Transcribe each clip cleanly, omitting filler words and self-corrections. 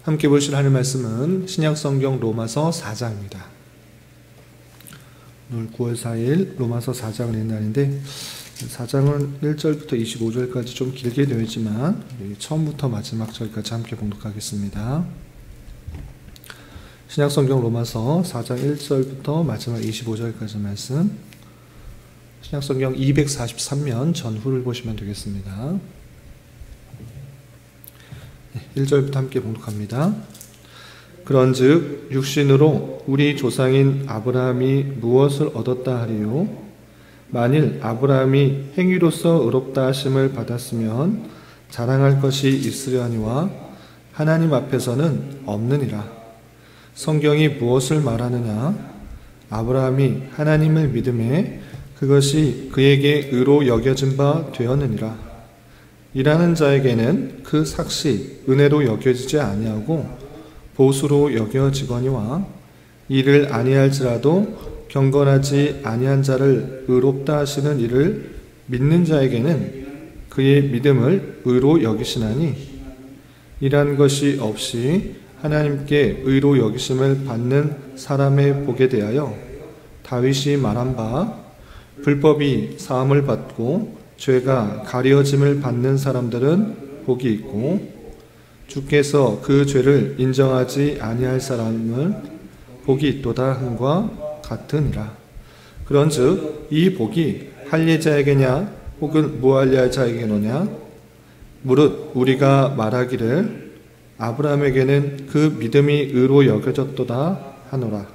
함께 보실 하나님 말씀은 신약성경 로마서 4장입니다. 오늘 9월 4일 로마서 4장을 읽는 날인데 4장은 1절부터 25절까지 좀 길게 되어 있지만 처음부터 마지막 절까지 함께 봉독하겠습니다. 신약성경 로마서 4장 1절부터 마지막 25절까지 말씀, 신약성경 243면 전후를 보시면 되겠습니다. 1절부터 함께 봉독합니다. 그런즉 육신으로 우리 조상인 아브라함이 무엇을 얻었다 하리요? 만일 아브라함이 행위로서 의롭다 하심을 받았으면 자랑할 것이 있으려니와 하나님 앞에서는 없느니라. 성경이 무엇을 말하느냐? 아브라함이 하나님을 믿음에 그것이 그에게 의로 여겨진 바 되었느니라. 일하는 자에게는 그 삭시 은혜로 여겨지지 아니하고 보수로 여겨지거니와 일을 아니할지라도 경건하지 아니한 자를 의롭다 하시는 이를 믿는 자에게는 그의 믿음을 의로 여기시나니, 일한 것이 없이 하나님께 의로 여기심을 받는 사람의 복에 대하여 다윗이 말한 바, 불법이 사함을 받고 죄가 가려짐을 받는 사람들은 복이 있고 주께서 그 죄를 인정하지 아니할 사람은 복이 있도다 함과 같으니라. 그런즉 이 복이 할례자에게냐 혹은 무할례자에게노냐? 무릇 우리가 말하기를 아브라함에게는 그 믿음이 의로 여겨졌도다 하노라.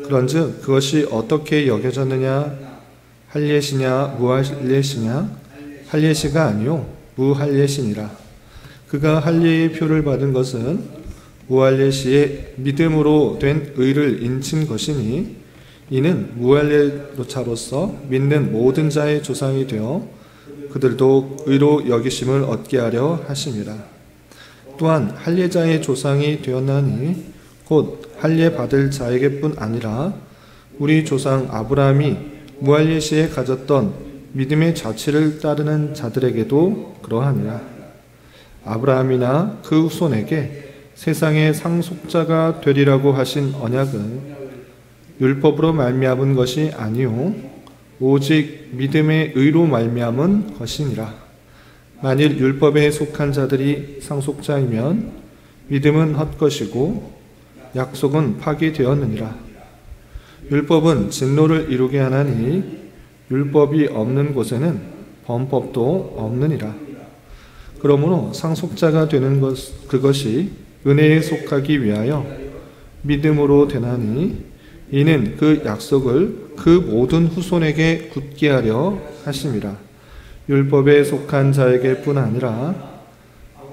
그런즉 그것이 어떻게 여겨졌느냐? 할례시냐 무할례시냐? 할례시가 아니요 무할례시니라. 그가 할례의 표를 받은 것은 무할례시의 믿음으로 된 의를 인친 것이니, 이는 무할례자로서 믿는 모든 자의 조상이 되어 그들도 의로 여기심을 얻게 하려 하심이라. 또한 할례자의 조상이 되었나니 곧 할례 받을 자에게뿐 아니라 우리 조상 아브라함이 무할례시에 가졌던 믿음의 자취를 따르는 자들에게도 그러하니라. 아브라함이나 그 후손에게 세상의 상속자가 되리라고 하신 언약은 율법으로 말미암은 것이 아니요 오직 믿음의 의로 말미암은 것이니라. 만일 율법에 속한 자들이 상속자이면 믿음은 헛것이고 약속은 파기되었느니라. 율법은 진노를 이루게 하나니 율법이 없는 곳에는 범법도 없느니라. 그러므로 상속자가 되는 그것이 은혜에 속하기 위하여 믿음으로 되나니, 이는 그 약속을 그 모든 후손에게 굳게 하려 하심이라. 율법에 속한 자에게뿐 아니라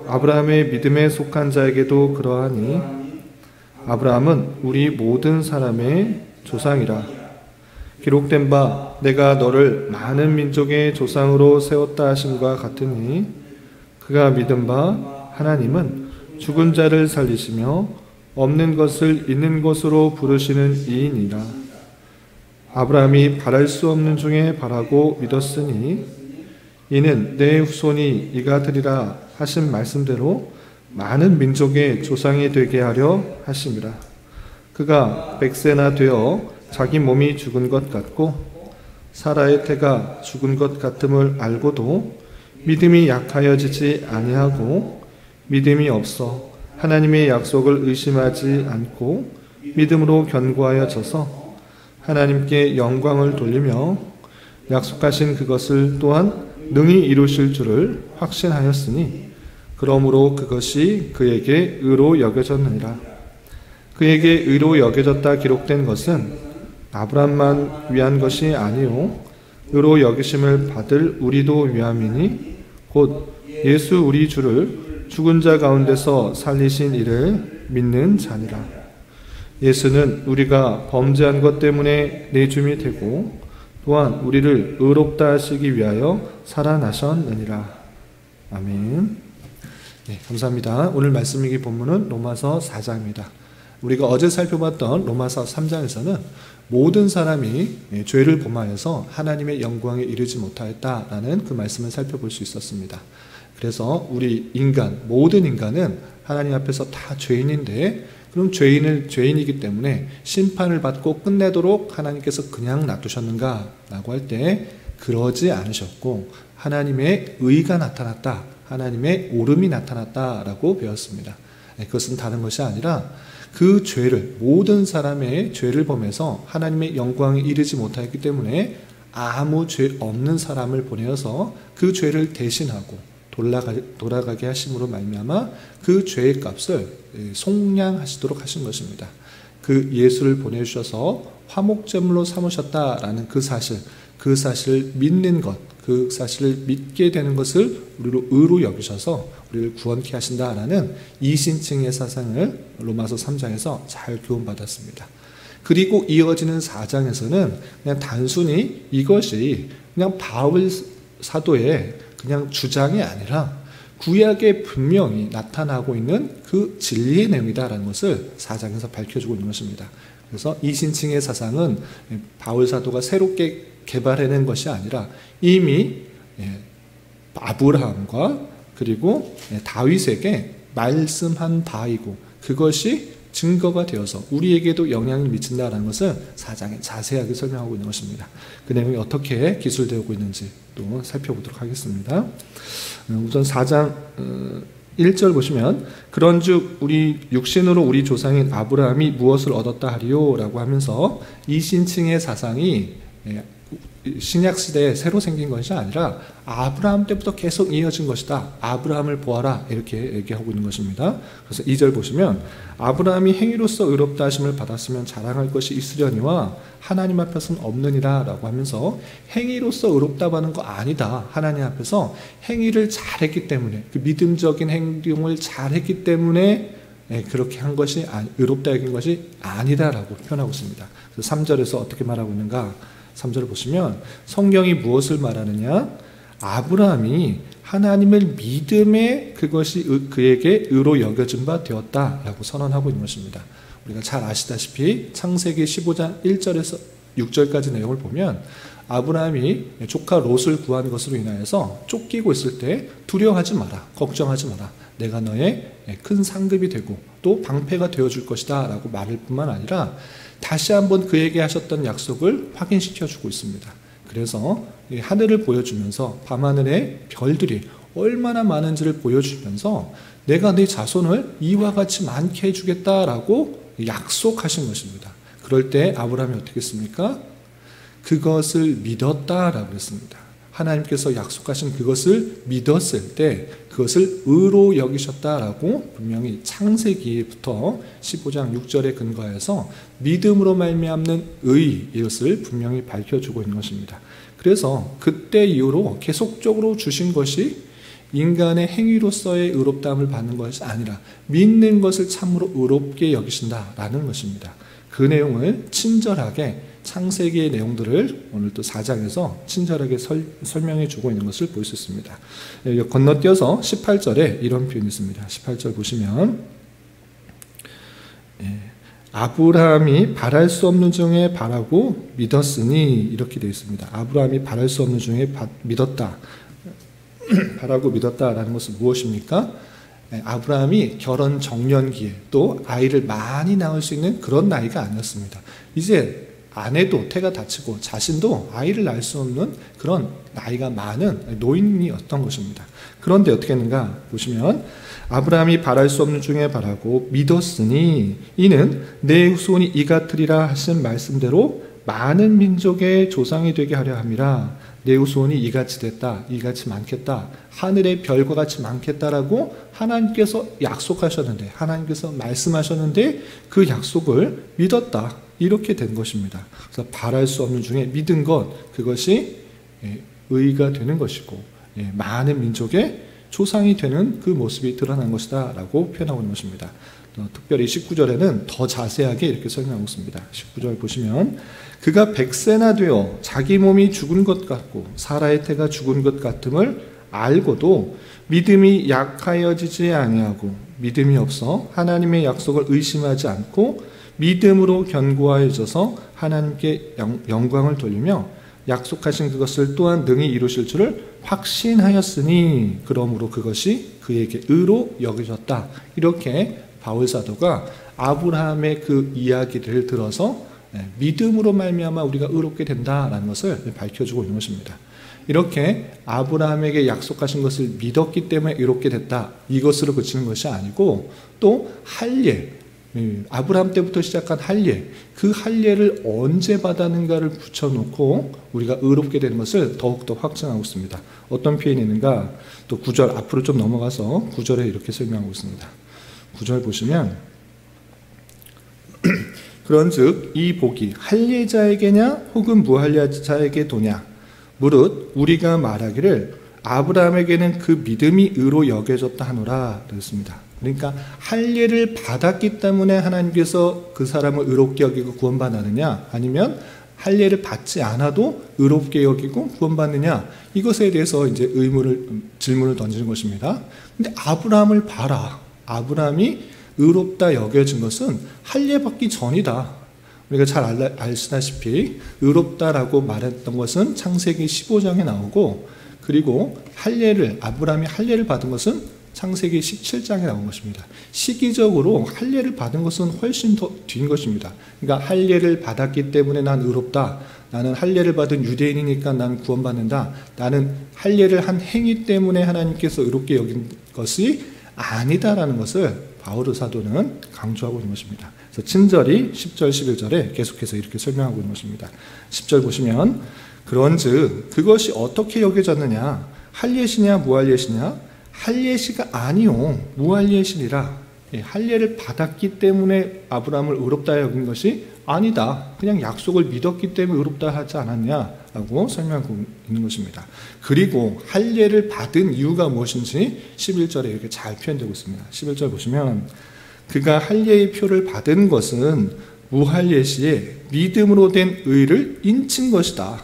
아브라함의 믿음에 속한 자에게도 그러하니, 아브라함은 우리 모든 사람의 조상이라. 기록된 바 내가 너를 많은 민족의 조상으로 세웠다 하심과 같으니, 그가 믿은 바 하나님은 죽은 자를 살리시며 없는 것을 있는 것으로 부르시는 이이니라. 아브라함이 바랄 수 없는 중에 바라고 믿었으니 이는 내 후손이 이가 되리라 하신 말씀대로 많은 민족의 조상이 되게 하려 하심이라. 그가 100세나 되어 자기 몸이 죽은 것 같고 사라의 태가 죽은 것 같음을 알고도 믿음이 약하여지지 아니하고 믿음이 없어 하나님의 약속을 의심하지 않고 믿음으로 견고하여 져서 하나님께 영광을 돌리며 약속하신 그것을 또한 능히 이루실 줄을 확신하였으니, 그러므로 그것이 그에게 의로 여겨졌느니라. 그에게 의로 여겨졌다 기록된 것은 아브라함만 위한 것이 아니요 의로 여기심을 받을 우리도 위함이니, 곧 예수 우리 주를 죽은 자 가운데서 살리신 이를 믿는 자니라. 예수는 우리가 범죄한 것 때문에 내줌이 되고 또한 우리를 의롭다 하시기 위하여 살아나셨느니라. 아멘. 네, 감사합니다. 오늘 말씀 읽기 본문은 로마서 4장입니다. 우리가 어제 살펴봤던 로마서 3장에서는 모든 사람이 죄를 범하여서 하나님의 영광에 이르지 못하였다라는 그 말씀을 살펴볼 수 있었습니다. 그래서 우리 인간, 모든 인간은 하나님 앞에서 다 죄인인데 그럼 죄인이기 때문에 심판을 받고 끝내도록 하나님께서 그냥 놔두셨는가 라고 할 때 그러지 않으셨고 하나님의 의가 나타났다, 하나님의 오름이 나타났다라고 배웠습니다. 그것은 다른 것이 아니라 그 죄를, 모든 사람의 죄를 범해서 하나님의 영광에 이르지 못하였기 때문에 아무 죄 없는 사람을 보내어서 그 죄를 대신하고 돌아가게 하심으로 말미암아 그 죄의 값을 속량하시도록 하신 것입니다. 그 예수를 보내주셔서 화목제물로 삼으셨다라는 그 사실을 믿는 것, 그 사실을 믿게 되는 것을 우리로 의로 여기셔서 우리를 구원케 하신다라는 이신칭의 사상을 로마서 3장에서 잘 교훈받았습니다. 그리고 이어지는 4장에서는 그냥 단순히 이것이 그냥 바울 사도의 그냥 주장이 아니라 구약에 분명히 나타나고 있는 그 진리의 내용이다라는 것을 4장에서 밝혀주고 있는 것입니다. 그래서 이신칭의 사상은 바울 사도가 새롭게 개발해낸 것이 아니라 이미 아브라함과 그리고 다윗에게 말씀한 바이고 그것이 증거가 되어서 우리에게도 영향을 미친다라는 것을 4장에 자세하게 설명하고 있는 것입니다. 그 내용이 어떻게 기술되고 있는지 또 살펴보도록 하겠습니다. 우선 4장 1절 보시면 그런즉 우리 육신으로 우리 조상인 아브라함이 무엇을 얻었다 하리요? 라고 하면서 이신칭의 사상이 신약시대에 새로 생긴 것이 아니라 아브라함 때부터 계속 이어진 것이다. 아브라함을 보아라 이렇게 얘기하고 있는 것입니다. 그래서 2절 보시면 아브라함이 행위로서 의롭다 하심을 받았으면 자랑할 것이 있으려니와 하나님 앞에서는 없느니라 라고 하면서 행위로서 의롭다 받는 거 아니다. 하나님 앞에서 행위를 잘했기 때문에 그 믿음적인 행동을 잘했기 때문에 그렇게 한 것이 의롭다 여긴 것이 아니다라고 표현하고 있습니다. 그래서 3절에서 어떻게 말하고 있는가? 3절을 보시면 성경이 무엇을 말하느냐? 아브라함이 하나님을 믿음에 그것이 그에게 의로 여겨진 바 되었다라고 선언하고 있는 것입니다. 우리가 잘 아시다시피 창세기 15장 1절에서 6절까지 내용을 보면 아브라함이 조카 롯을 구한 것으로 인하여서 쫓기고 있을 때 두려워하지 마라, 걱정하지 마라, 내가 너의 큰 상급이 되고 또 방패가 되어줄 것이다 라고 말할 뿐만 아니라 다시 한번 그에게 하셨던 약속을 확인시켜 주고 있습니다. 그래서 하늘을 보여주면서 밤하늘의 별들이 얼마나 많은지를 보여주면서 내가 네 자손을 이와 같이 많게 해주겠다라고 약속하신 것입니다. 그럴 때 아브라함이 어떻게 했습니까? 그것을 믿었다라고 했습니다. 하나님께서 약속하신 그것을 믿었을 때 그것을 의로 여기셨다라고 분명히 창세기부터 15장 6절에 근거해서 믿음으로 말미암는 의 이것을 분명히 밝혀주고 있는 것입니다. 그래서 그때 이후로 계속적으로 주신 것이 인간의 행위로서의 의롭다함을 받는 것이 아니라 믿는 것을 참으로 의롭게 여기신다라는 것입니다. 그 내용을 친절하게 창세기의 내용들을 오늘 또 4장에서 친절하게 설명해 주고 있는 것을 볼 수 있습니다. 건너뛰어서 18절에 이런 표현이 있습니다. 18절 보시면 아브라함이 바랄 수 없는 중에 바라고 믿었으니 이렇게 되어 있습니다. 아브라함이 바랄 수 없는 중에 믿었다. 바라고 믿었다라는 것은 무엇입니까? 아브라함이 결혼 정년기에 또 아이를 많이 낳을 수 있는 그런 나이가 아니었습니다. 이제 아내도 태가 다치고 자신도 아이를 낳을 수 없는 그런 나이가 많은 노인이었던 것입니다. 그런데 어떻게 했는가 보시면 아브라함이 바랄 수 없는 중에 바라고 믿었으니 이는 내 후손이 이같으리라 하신 말씀대로 많은 민족의 조상이 되게 하려 함이라. 내 후손이 이같이 됐다, 이같이 많겠다, 하늘의 별과 같이 많겠다라고 하나님께서 약속하셨는데, 하나님께서 말씀하셨는데 그 약속을 믿었다, 이렇게 된 것입니다. 그래서 바랄 수 없는 중에 믿은 것, 그것이 의가 되는 것이고 많은 민족의 조상이 되는 그 모습이 드러난 것이다 라고 표현하고 있는 것입니다. 특별히 19절에는 더 자세하게 이렇게 설명하고 있습니다. 19절 보시면 그가 100세나 되어 자기 몸이 죽은 것 같고 사라의 태가 죽은 것 같음을 알고도 믿음이 약하여지지 아니하고 믿음이 없어 하나님의 약속을 의심하지 않고 믿음으로 견고하여져서 하나님께 영광을 돌리며 약속하신 그것을 또한 능히 이루실 줄을 확신하였으니 그러므로 그것이 그에게 의로 여겨졌다. 이렇게 바울 사도가 아브라함의 그 이야기를 들어서 믿음으로 말미암아 우리가 의롭게 된다라는 것을 밝혀주고 있는 것입니다. 이렇게 아브라함에게 약속하신 것을 믿었기 때문에 의롭게 됐다. 이것으로 그치는 것이 아니고 또 할례, 아브라함 때부터 시작한 할례, 그 할례를 언제 받았는가를 붙여놓고 우리가 의롭게 되는 것을 더욱더 확증하고 있습니다. 어떤 표현이 있는가? 또 9절 앞으로 좀 넘어가서 9절에 이렇게 설명하고 있습니다. 9절 보시면 그런즉 이 복이 할례자에게냐 혹은 무할례자에게 도냐? 무릇 우리가 말하기를 아브라함에게는 그 믿음이 의로 여겨졌다 하노라 그랬습니다. 그러니까 할례를 받았기 때문에 하나님께서 그 사람을 의롭게 여기고 구원받았느냐, 아니면 할례를 받지 않아도 의롭게 여기고 구원받느냐, 이것에 대해서 이제 질문을 던지는 것입니다. 근데 아브라함을 봐라. 아브라함이 의롭다 여겨진 것은 할례 받기 전이다. 우리가 잘 아시다시피 의롭다라고 말했던 것은 창세기 15장에 나오고, 그리고 아브라함이 할례를 받은 것은 창세기 17장에 나온 것입니다. 시기적으로 할례를 받은 것은 훨씬 더 뒤인 것입니다. 그러니까 할례를 받았기 때문에 난 의롭다. 나는 할례를 받은 유대인이니까 나는 구원받는다. 나는 할례를 한 행위 때문에 하나님께서 의롭게 여긴 것이 아니다라는 것을 바울 사도는 강조하고 있는 것입니다. 그래서 친절히 10절, 11절에 계속해서 이렇게 설명하고 있는 것입니다. 10절 보시면 그런즉 그것이 어떻게 여겨졌느냐? 할례시냐 무할례시냐? 할례시가 아니요 무할례시니라. 할례를 받았기 때문에 아브라함을 의롭다 여긴 것이 아니다. 그냥 약속을 믿었기 때문에 의롭다 하지 않았냐라고 설명하고 있는 것입니다. 그리고 할례를 받은 이유가 무엇인지 11절에 이렇게 잘 표현되고 있습니다. 11절 보시면 그가 할례의 표를 받은 것은 무할례 시에 믿음으로 된 의를 인친 것이다.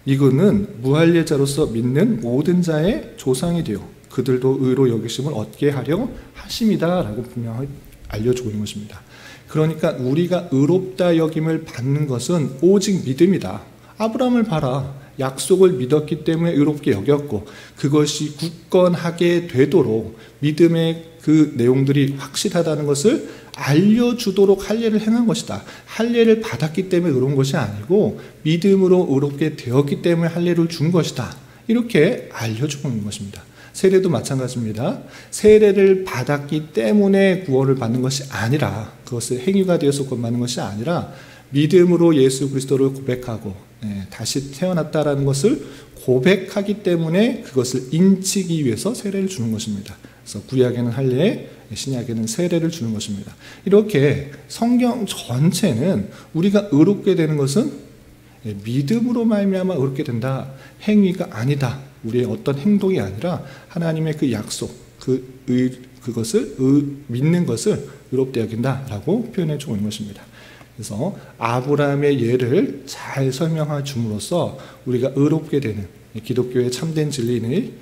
이거는 무할례자로서 믿는 모든 자의 조상이 되어 그들도 의로 여기심을 얻게 하려 하심이다 라고 분명히 알려주고 있는 것입니다. 그러니까 우리가 의롭다 여김을 받는 것은 오직 믿음이다. 아브라함을 봐라. 약속을 믿었기 때문에 의롭게 여겼고, 그것이 굳건하게 되도록 믿음의 그 내용들이 확실하다는 것을 알려주도록 할례를 행한 것이다. 할례를 받았기 때문에 의로운 것이 아니고 믿음으로 의롭게 되었기 때문에 할례를 준 것이다. 이렇게 알려주고 있는 것입니다. 세례도 마찬가지입니다. 세례를 받았기 때문에 구원을 받는 것이 아니라, 그것을 행위가 되어서 구원받는 것이 아니라 믿음으로 예수 그리스도를 고백하고 다시 태어났다라는 것을 고백하기 때문에 그것을 인치기 위해서 세례를 주는 것입니다. 그래서 구약에는 할례, 신약에는 세례를 주는 것입니다. 이렇게 성경 전체는 우리가 의롭게 되는 것은 믿음으로 말미암아 의롭게 된다. 행위가 아니다. 우리의 어떤 행동이 아니라 하나님의 그 약속, 그것을 믿는 것을 의롭게 여긴다라고 표현해 주고 있는 것입니다. 그래서 아브라함의 예를 잘 설명해 줌으로써 우리가 의롭게 되는 기독교의 참된 진리인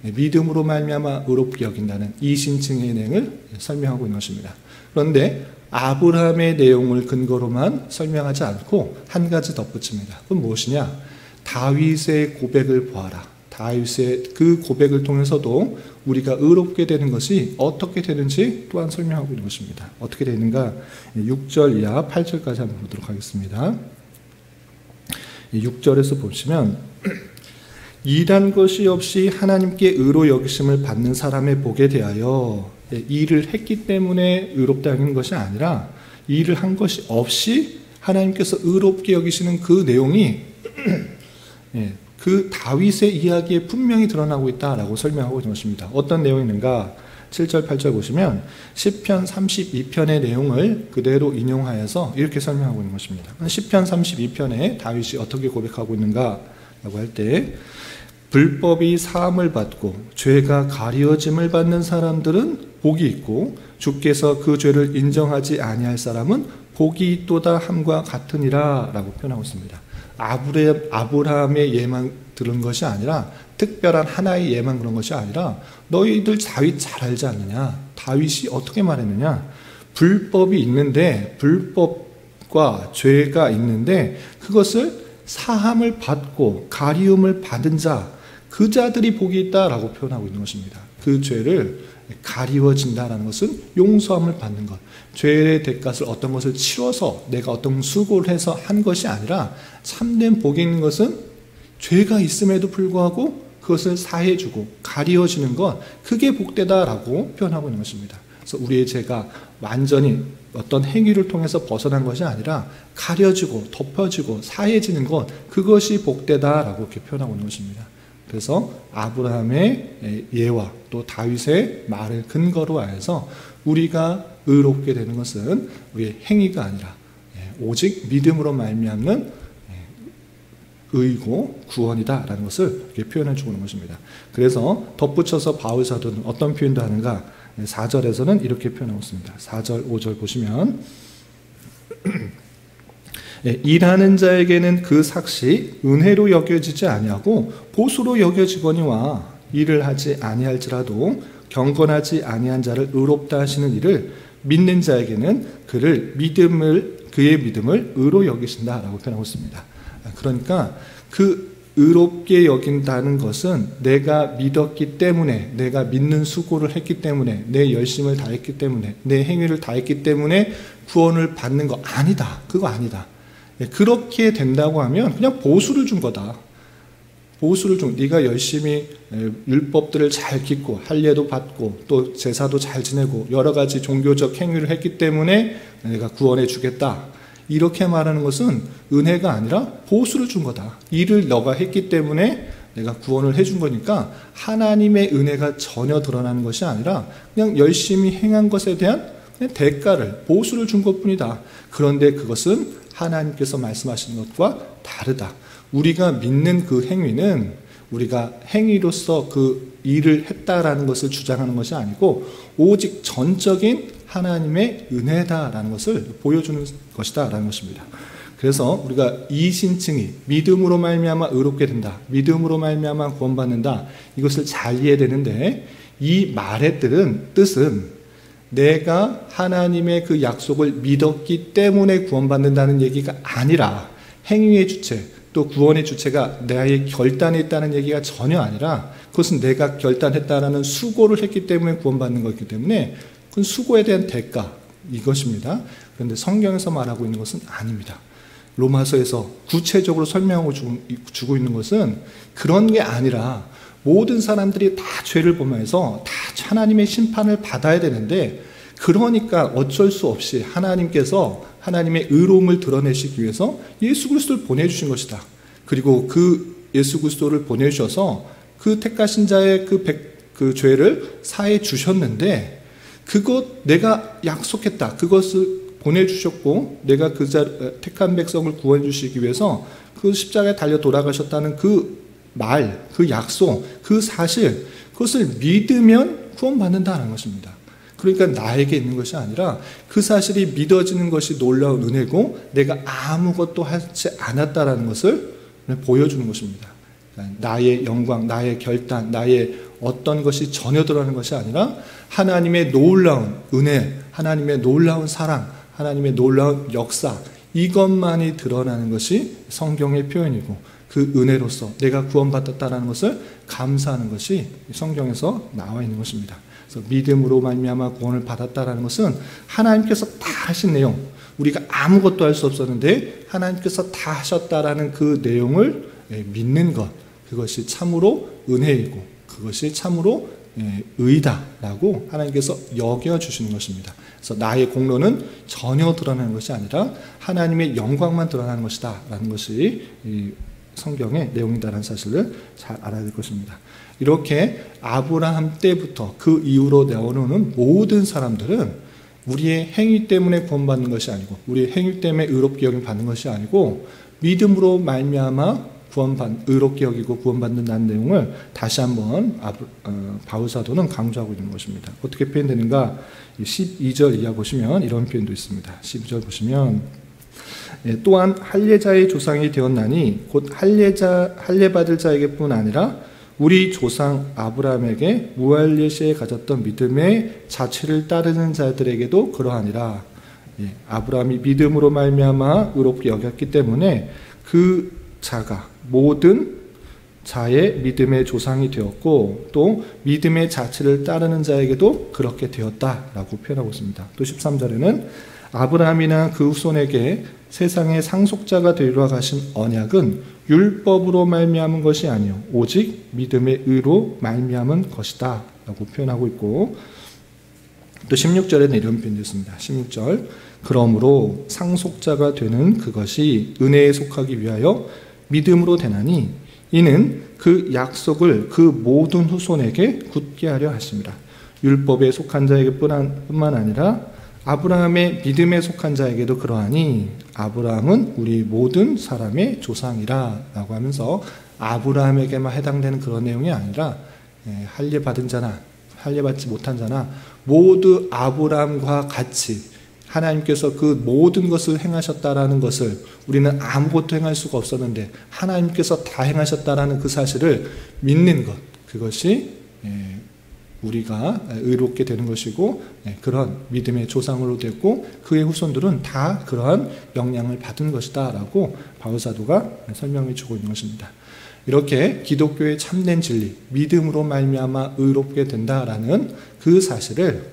믿음으로 말미암아 의롭게 여긴다는 이신칭의 은행을 설명하고 있는 것입니다. 그런데 아브라함의 내용을 근거로만 설명하지 않고 한 가지 덧붙입니다. 그건 무엇이냐? 다윗의 고백을 보아라. 다윗의 그 고백을 통해서도 우리가 의롭게 되는 것이 어떻게 되는지 또한 설명하고 있는 것입니다. 어떻게 되는가? 6절 이하 8절까지 한번 보도록 하겠습니다. 6절에서 보시면 일한 것이 없이 하나님께 의로 여기심을 받는 사람의 복에 대하여, 일을 했기 때문에 의롭다 여기는 것이 아니라 일을 한 것이 없이 하나님께서 의롭게 여기시는 그 내용이 그 다윗의 이야기에 분명히 드러나고 있다라고 설명하고 있는 것입니다. 어떤 내용이 있는가? 7절, 8절 보시면 시편 32편의 내용을 그대로 인용하여서 이렇게 설명하고 있는 것입니다. 시편 32편에 다윗이 어떻게 고백하고 있는가? 라고 할 때 불법이 사함을 받고 죄가 가려짐을 받는 사람들은 복이 있고 주께서 그 죄를 인정하지 아니할 사람은 복이 있도다 함과 같으니라 라고 표현하고 있습니다. 아브라함의 예만 들은 것이 아니라, 특별한 하나의 예만 그런 것이 아니라, 너희들 다윗 잘 알지 않느냐? 다윗이 어떻게 말했느냐? 불법이 있는데, 불법과 죄가 있는데 그것을 사함을 받고 가리움을 받은 자, 그 자들이 복이 있다라고 표현하고 있는 것입니다. 그 죄를 가리워진다라는 것은 용서함을 받는 것, 죄의 대가를 어떤 것을 치러서 내가 어떤 수고를 해서 한 것이 아니라 참된 복이 있는 것은 죄가 있음에도 불구하고 그것을 사해주고 가리워지는 것, 그게 복되다라고 표현하고 있는 것입니다. 그래서 우리의 죄가 완전히 어떤 행위를 통해서 벗어난 것이 아니라 가려지고 덮여지고 사해지는 것, 그것이 복되다라고 이렇게 표현하고 있는 것입니다. 그래서 아브라함의 예와 또 다윗의 말을 근거로 하여서 우리가 의롭게 되는 것은 우리의 행위가 아니라 오직 믿음으로 말미암는 의고 구원이다라는 것을 이렇게 표현해 주고 있는 것입니다. 그래서 덧붙여서 바울 사도는 어떤 표현도 하는가? 4절에서는 이렇게 표현하고 있습니다. 4절, 5절 보시면 일하는 자에게는 그 삭시 은혜로 여겨지지 아니하고 보수로 여겨지거니와 일을 하지 아니할지라도 경건하지 아니한 자를 의롭다 하시는 이를 믿는 자에게는 그의 믿음을 의로 여기신다라고 표현하고 있습니다. 그러니까 그 의롭게 여긴다는 것은 내가 믿었기 때문에, 내가 믿는 수고를 했기 때문에, 내 열심을 다했기 때문에, 내 행위를 다했기 때문에 구원을 받는 거 아니다. 그거 아니다. 그렇게 된다고 하면 그냥 보수를 준 거다. 보수를 준, 네가 열심히 율법들을 잘 짓고 할례도 받고 또 제사도 잘 지내고 여러 가지 종교적 행위를 했기 때문에 내가 구원해 주겠다. 이렇게 말하는 것은 은혜가 아니라 보수를 준 거다. 일을 너가 했기 때문에 내가 구원을 해준 거니까 하나님의 은혜가 전혀 드러나는 것이 아니라 그냥 열심히 행한 것에 대한 그냥 대가를, 보수를 준 것뿐이다. 그런데 그것은 하나님께서 말씀하시는 것과 다르다. 우리가 믿는 그 행위는 우리가 행위로서 그 일을 했다라는 것을 주장하는 것이 아니고 오직 전적인 하나님의 은혜다라는 것을 보여주는 것이다라는 것입니다. 그래서 우리가 이 신칭이 믿음으로 말미암아 의롭게 된다, 믿음으로 말미암아 구원받는다, 이것을 잘 이해해야 되는데 이 말의 뜻은 내가 하나님의 그 약속을 믿었기 때문에 구원받는다는 얘기가 아니라 행위의 주체, 또 구원의 주체가 나의 결단에 있다는 얘기가 전혀 아니라 그것은 내가 결단했다라는 수고를 했기 때문에 구원받는 것이기 때문에 그건 수고에 대한 대가, 이것입니다. 그런데 성경에서 말하고 있는 것은 아닙니다. 로마서에서 구체적으로 설명하고 주고 있는 것은 그런 게 아니라 모든 사람들이 다 죄를 범해서 다 하나님의 심판을 받아야 되는데 그러니까 어쩔 수 없이 하나님께서 하나님의 의로움을 드러내시기 위해서 예수 그리스도를 보내주신 것이다. 그리고 그 예수 그리스도를 보내주셔서 그 택하신 자의 그 죄를 사해 주셨는데 그것 내가 약속했다. 그것을 보내주셨고 내가 그 택한 백성을 구원해 주시기 위해서 그 십자가에 달려 돌아가셨다는 그 말, 그 약속, 그 사실, 그것을 믿으면 구원받는다는 것입니다. 그러니까 나에게 있는 것이 아니라 그 사실이 믿어지는 것이 놀라운 은혜고 내가 아무것도 하지 않았다라는 것을 보여주는 것입니다. 나의 영광, 나의 결단, 나의 어떤 것이 전혀 드러나는 것이 아니라 하나님의 놀라운 은혜, 하나님의 놀라운 사랑, 하나님의 놀라운 역사, 이것만이 드러나는 것이 성경의 표현이고 그 은혜로서 내가 구원받았다는 것을 감사하는 것이 성경에서 나와 있는 것입니다. 그래서 믿음으로 말미암아 구원을 받았다는 것은 하나님께서 다 하신 내용, 우리가 아무것도 할 수 없었는데 하나님께서 다 하셨다라는 그 내용을 믿는 것, 그것이 참으로 은혜이고 그것이 참으로 의다라고 하나님께서 여겨주시는 것입니다. 그래서 나의 공로는 전혀 드러나는 것이 아니라 하나님의 영광만 드러나는 것이다 라는 것이 성경의 내용이다라는 사실을 잘 알아야 될 것입니다. 이렇게 아브라함 때부터 그 이후로 나오는 모든 사람들은 우리의 행위 때문에 구원받는 것이 아니고 우리의 행위 때문에 의롭게 여김 받는 것이 아니고 믿음으로 말미암아 의롭게 여기고 구원받는다는 내용을 다시 한번 바울 사도는 강조하고 있는 것입니다. 어떻게 표현되는가? 12절 이하 보시면 이런 표현도 있습니다. 12절 보시면 또한 할례자의 조상이 되었나니 곧 할례받을 자에게뿐 아니라 우리 조상 아브라함에게 무할례 시에 가졌던 믿음의 자취를 따르는 자들에게도 그러하니라. 아브라함이 믿음으로 말미암아 의롭게 여겼기 때문에 그 자가 모든 자의 믿음의 조상이 되었고 또 믿음의 자체를 따르는 자에게도 그렇게 되었다라고 표현하고 있습니다. 또 13절에는 아브라함이나 그 후손에게 세상의 상속자가 되리라 하신 언약은 율법으로 말미암은 것이 아니요 오직 믿음의 의로 말미암은 것이다 라고 표현하고 있고, 또 16절에는 이런 표현이 있습니다. 16절, 그러므로 상속자가 되는 그것이 은혜에 속하기 위하여 믿음으로 되나니 이는 그 약속을 그 모든 후손에게 굳게 하려 하십니다. 율법에 속한 자에게뿐만 아니라 아브라함의 믿음에 속한 자에게도 그러하니 아브라함은 우리 모든 사람의 조상이라 라고 하면서 아브라함에게만 해당되는 그런 내용이 아니라 할례 받은 자나 할례 받지 못한 자나 모두 아브라함과 같이 하나님께서 그 모든 것을 행하셨다라는 것을, 우리는 아무것도 행할 수가 없었는데 하나님께서 다 행하셨다라는 그 사실을 믿는 것, 그것이 우리가 의롭게 되는 것이고 그런 믿음의 조상으로 되고 그의 후손들은 다 그러한 영향을 받은 것이다 라고 바울사도가 설명해 주고 있는 것입니다. 이렇게 기독교의 참된 진리, 믿음으로 말미암아 의롭게 된다라는 그 사실을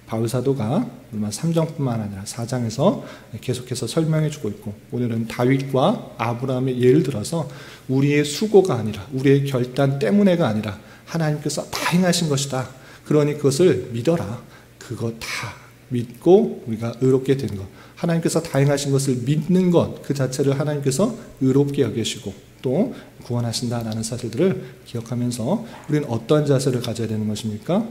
바울사도가 로마 3장뿐만 아니라 4장에서 계속해서 설명해 주고 있고, 오늘은 다윗과 아브라함의 예를 들어서 우리의 수고가 아니라 우리의 결단 때문에가 아니라 하나님께서 다 행하신 것이다. 그러니 그것을 믿어라. 그거 다 믿고 우리가 의롭게 된 것, 하나님께서 다 행하신 것을 믿는 것 그 자체를 하나님께서 의롭게 여기시고 또 구원하신다라는 사실들을 기억하면서 우리는 어떠한 자세를 가져야 되는 것입니까?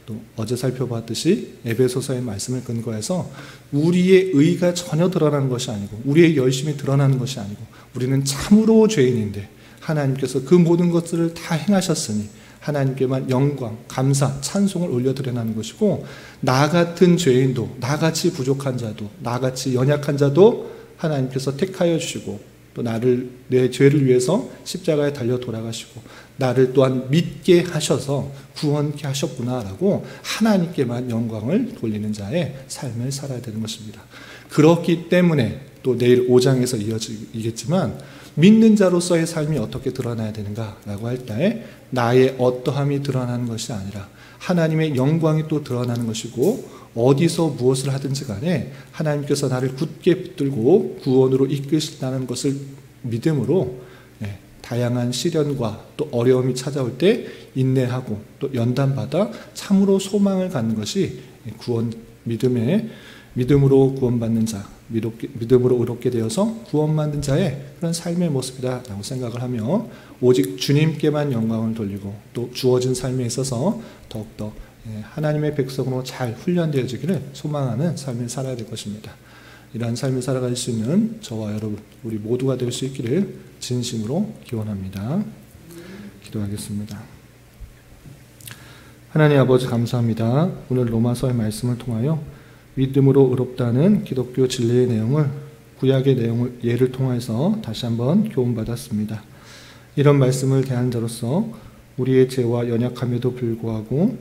또 어제 살펴봤듯이 에베소서의 말씀을 근거해서 우리의 의가 전혀 드러나는 것이 아니고 우리의 열심이 드러나는 것이 아니고 우리는 참으로 죄인인데 하나님께서 그 모든 것들을 다 행하셨으니 하나님께만 영광, 감사, 찬송을 올려드려나는 것이고, 나 같은 죄인도, 나같이 부족한 자도, 나같이 연약한 자도 하나님께서 택하여 주시고 또 나를, 내 죄를 위해서 십자가에 달려 돌아가시고 나를 또한 믿게 하셔서 구원케 하셨구나라고 하나님께만 영광을 돌리는 자의 삶을 살아야 되는 것입니다. 그렇기 때문에 또 내일 5장에서 이어지겠지만 믿는 자로서의 삶이 어떻게 드러나야 되는가라고 할 때 나의 어떠함이 드러나는 것이 아니라 하나님의 영광이 또 드러나는 것이고, 어디서 무엇을 하든지 간에 하나님께서 나를 굳게 붙들고 구원으로 이끄신다는 것을 믿음으로 다양한 시련과 또 어려움이 찾아올 때 인내하고 또 연단받아 참으로 소망을 갖는 것이 구원, 믿음으로 구원받는 자, 믿음으로 의롭게 되어서 구원받는 자의 그런 삶의 모습이다라고 생각을 하며 오직 주님께만 영광을 돌리고 또 주어진 삶에 있어서 더욱더 하나님의 백성으로 잘 훈련되어지기를 소망하는 삶을 살아야 될 것입니다. 이러한 삶을 살아갈 수 있는 저와 여러분, 우리 모두가 될 수 있기를 진심으로 기원합니다. 기도하겠습니다. 하나님 아버지 감사합니다. 오늘 로마서의 말씀을 통하여 믿음으로 의롭다는 기독교 진리의 내용을, 구약의 내용을, 예를 통해서 다시 한번 교훈받았습니다. 이런 말씀을 대한 자로서 우리의 죄와 연약함에도 불구하고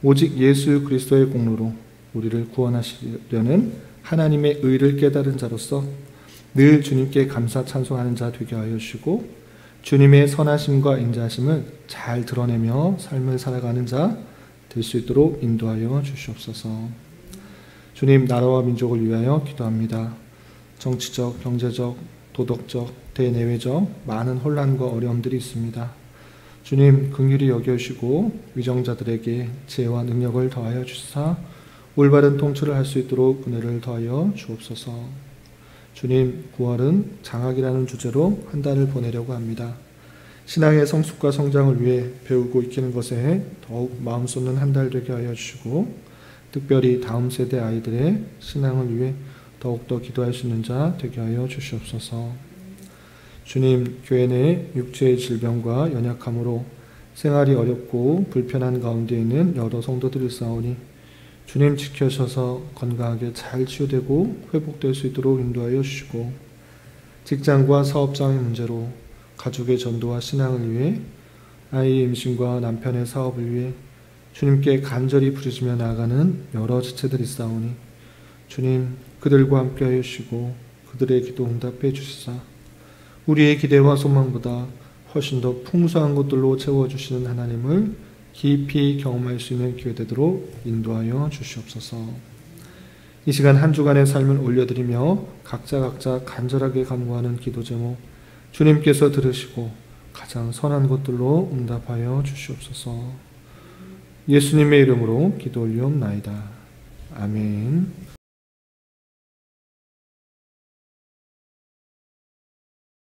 오직 예수 그리스도의 공로로 우리를 구원하시려는 하나님의 의를 깨달은 자로서 늘 주님께 감사 찬송하는 자 되게 하여 주시고, 주님의 선하심과 인자하심을 잘 드러내며 삶을 살아가는 자 될 수 있도록 인도하여 주시옵소서. 주님, 나라와 민족을 위하여 기도합니다. 정치적, 경제적, 도덕적, 대내외적 많은 혼란과 어려움들이 있습니다. 주님, 긍휼히 여겨주시고 위정자들에게 지혜와 능력을 더하여 주시사 올바른 통치를 할 수 있도록 은혜를 더하여 주옵소서. 주님, 9월은 장학이라는 주제로 한 달을 보내려고 합니다. 신앙의 성숙과 성장을 위해 배우고 익히는 것에 더욱 마음 쏟는 한 달 되게 하여 주시고, 특별히 다음 세대 아이들의 신앙을 위해 더욱더 기도할 수 있는 자 되게 하여 주시옵소서. 주님, 교회 내 육체의 질병과 연약함으로 생활이 어렵고 불편한 가운데 있는 여러 성도들이 있사오니 주님 지켜셔서 건강하게 잘 치유되고 회복될 수 있도록 인도하여 주시고, 직장과 사업장의 문제로 가족의 전도와 신앙을 위해 아이의 임신과 남편의 사업을 위해 주님께 간절히 부르짖며 나아가는 여러 지체들이 있사오니 주님, 그들과 함께 하여 주시고 그들의 기도 응답해 주시사 우리의 기대와 소망보다 훨씬 더 풍성한 것들로 채워주시는 하나님을 깊이 경험할 수 있는 기회 되도록 인도하여 주시옵소서. 이 시간 한 주간의 삶을 올려드리며 각자 간절하게 간구하는 기도 제목 주님께서 들으시고 가장 선한 것들로 응답하여 주시옵소서. 예수님의 이름으로 기도 올리옵나이다. 아멘.